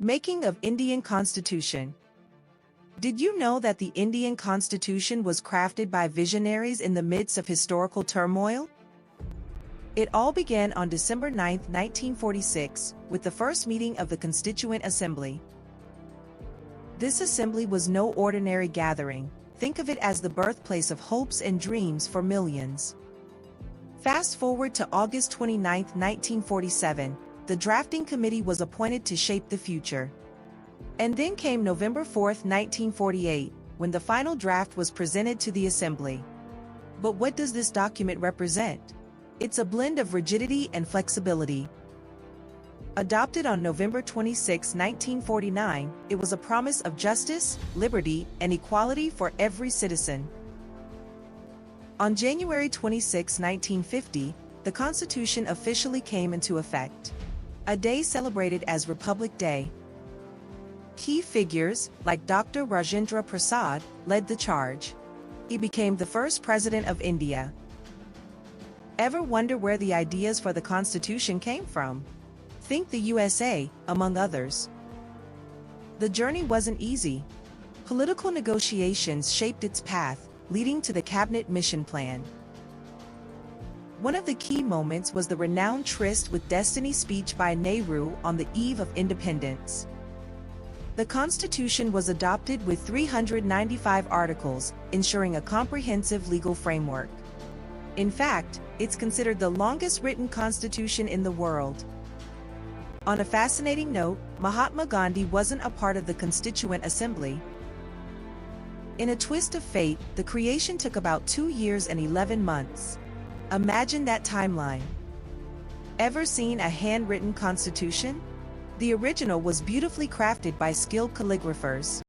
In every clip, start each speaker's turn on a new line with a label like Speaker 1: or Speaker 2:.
Speaker 1: Making of Indian Constitution. Did you know that the Indian Constitution was crafted by visionaries in the midst of historical turmoil? It all began on December 9, 1946, with the first meeting of the Constituent Assembly. This assembly was no ordinary gathering. Think of it as the birthplace of hopes and dreams for millions. Fast forward to August 29, 1947, the drafting committee was appointed to shape the future. And then came November 4, 1948, when the final draft was presented to the Assembly. But what does this document represent? It's a blend of rigidity and flexibility. Adopted on November 26, 1949, it was a promise of justice, liberty, and equality for every citizen. On January 26, 1950, the Constitution officially came into effect. A day celebrated as Republic Day. Key figures, like Dr. Rajendra Prasad, led the charge. He became the first president of India. Ever wonder where the ideas for the Constitution came from? Think the USA, among others. The journey wasn't easy. Political negotiations shaped its path, leading to the Cabinet Mission Plan. One of the key moments was the renowned Tryst with Destiny speech by Nehru on the eve of independence. The Constitution was adopted with 395 articles, ensuring a comprehensive legal framework. In fact, it's considered the longest written constitution in the world. On a fascinating note, Mahatma Gandhi wasn't a part of the Constituent Assembly. In a twist of fate, the creation took about 2 years and 11 months. Imagine that timeline. Ever seen a handwritten constitution? The original was beautifully crafted by skilled calligraphers.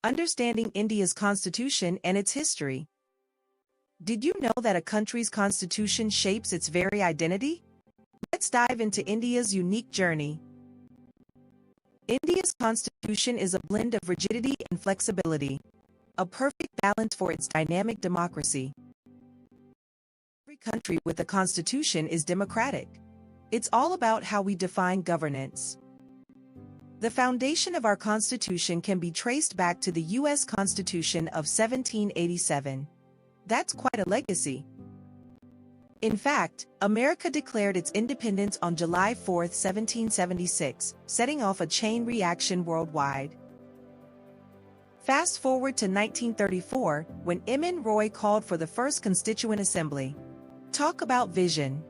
Speaker 1: Understanding India's constitution and its history. Did you know that a country's constitution shapes its very identity? Let's dive into India's unique journey. India's constitution is a blend of rigidity and flexibility. A perfect balance for its dynamic democracy. Every country with a constitution is democratic. It's all about how we define governance. The foundation of our constitution can be traced back to the U.S. Constitution of 1787. That's quite a legacy. In fact, America declared its independence on July 4, 1776, setting off a chain reaction worldwide. Fast forward to 1934, when M.N. Roy called for the first Constituent Assembly. Talk about vision.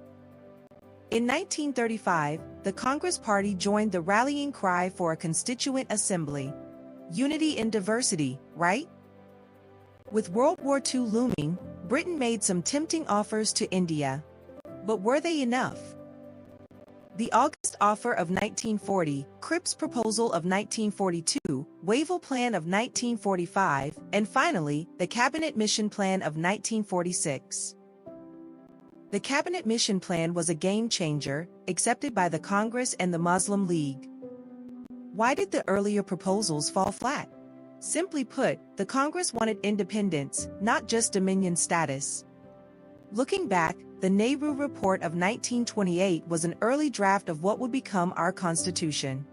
Speaker 1: In 1935, the Congress Party joined the rallying cry for a Constituent Assembly. Unity in diversity, right? With World War II looming, Britain made some tempting offers to India. But were they enough? The August Offer of 1940, Cripps Proposal of 1942, Wavell Plan of 1945, and finally, the Cabinet Mission Plan of 1946. The Cabinet Mission Plan was a game-changer, accepted by the Congress and the Muslim League. Why did the earlier proposals fall flat? Simply put, the Congress wanted independence, not just dominion status. Looking back, the Nehru Report of 1928 was an early draft of what would become our Constitution.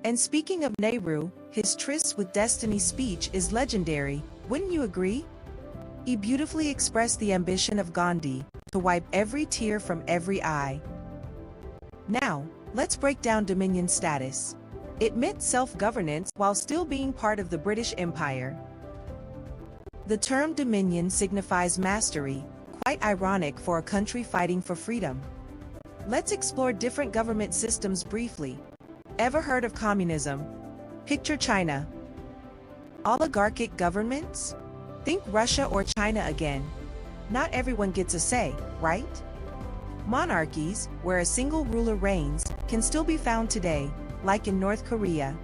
Speaker 1: And speaking of Nehru, his Tryst with Destiny speech is legendary, wouldn't you agree? He beautifully expressed the ambition of Gandhi, to wipe every tear from every eye. Now, let's break down dominion status. It meant self-governance while still being part of the British Empire. The term dominion signifies mastery, quite ironic for a country fighting for freedom. Let's explore different government systems briefly. Ever heard of communism? Picture China. Oligarchic governments? Think Russia or China again. Not everyone gets a say, right? Monarchies, where a single ruler reigns, can still be found today, like in North Korea.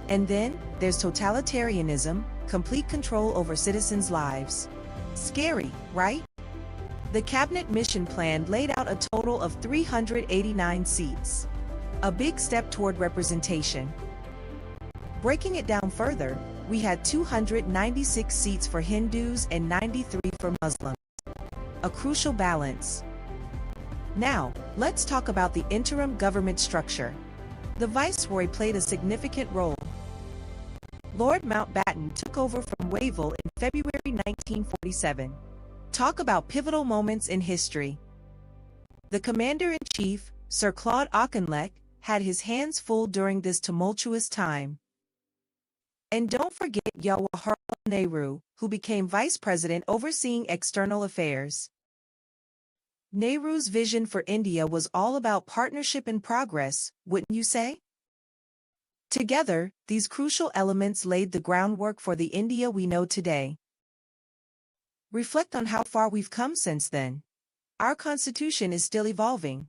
Speaker 1: And then, there's totalitarianism, complete control over citizens' lives. Scary, right? The Cabinet Mission Plan laid out a total of 389 seats. A big step toward representation. Breaking it down further, we had 296 seats for Hindus and 93 for Muslims. A crucial balance. Now, let's talk about the interim government structure. The Viceroy played a significant role. Lord Mountbatten took over from Wavell in February 1947. Talk about pivotal moments in history. The Commander-in-Chief, Sir Claude Auchinleck, had his hands full during this tumultuous time. And don't forget Jawaharlal Nehru, who became Vice President overseeing external affairs. Nehru's vision for India was all about partnership and progress, wouldn't you say? Together, these crucial elements laid the groundwork for the India we know today. Reflect on how far we've come since then. Our Constitution is still evolving.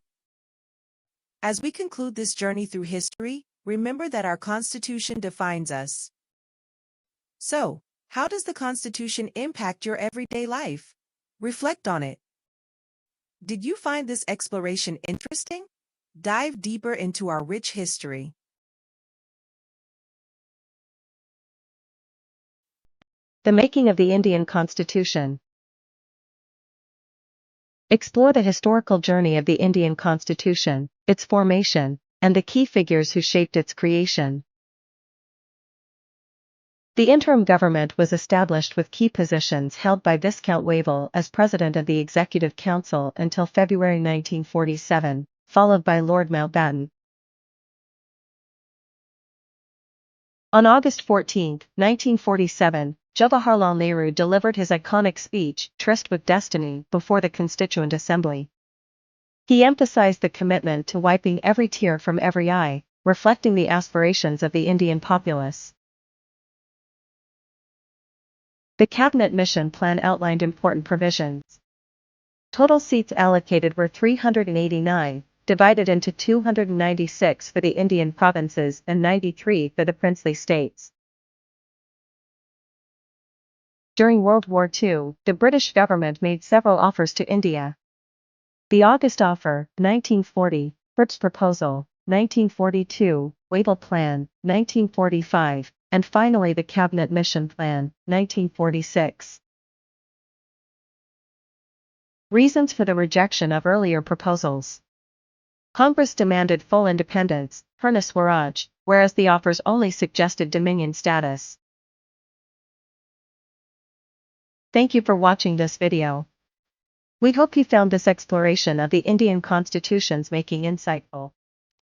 Speaker 1: As we conclude this journey through history, remember that our Constitution defines us. So, how does the Constitution impact your everyday life? Reflect on it. Did you find this exploration interesting? Dive deeper into our rich history.
Speaker 2: The making of the Indian Constitution. Explore the historical journey of the Indian Constitution, its formation, and the key figures who shaped its creation. The interim government was established with key positions held by Viscount Wavell as President of the Executive Council until February 1947, followed by Lord Mountbatten. On August 14, 1947, Jawaharlal Nehru delivered his iconic speech, Tryst with Destiny, before the Constituent Assembly. He emphasized the commitment to wiping every tear from every eye, reflecting the aspirations of the Indian populace. The Cabinet Mission Plan outlined important provisions. Total seats allocated were 389, divided into 296 for the Indian provinces and 93 for the princely states. During World War II, the British government made several offers to India. The August Offer, 1940, Fripp's Proposal, 1942, Wavell Plan, 1945, and finally the Cabinet Mission Plan, 1946. Reasons for the rejection of earlier proposals. Congress demanded full independence, Purna Swaraj, whereas the offers only suggested dominion status. Thank you for watching this video. We hope you found this exploration of the Indian Constitution's making insightful.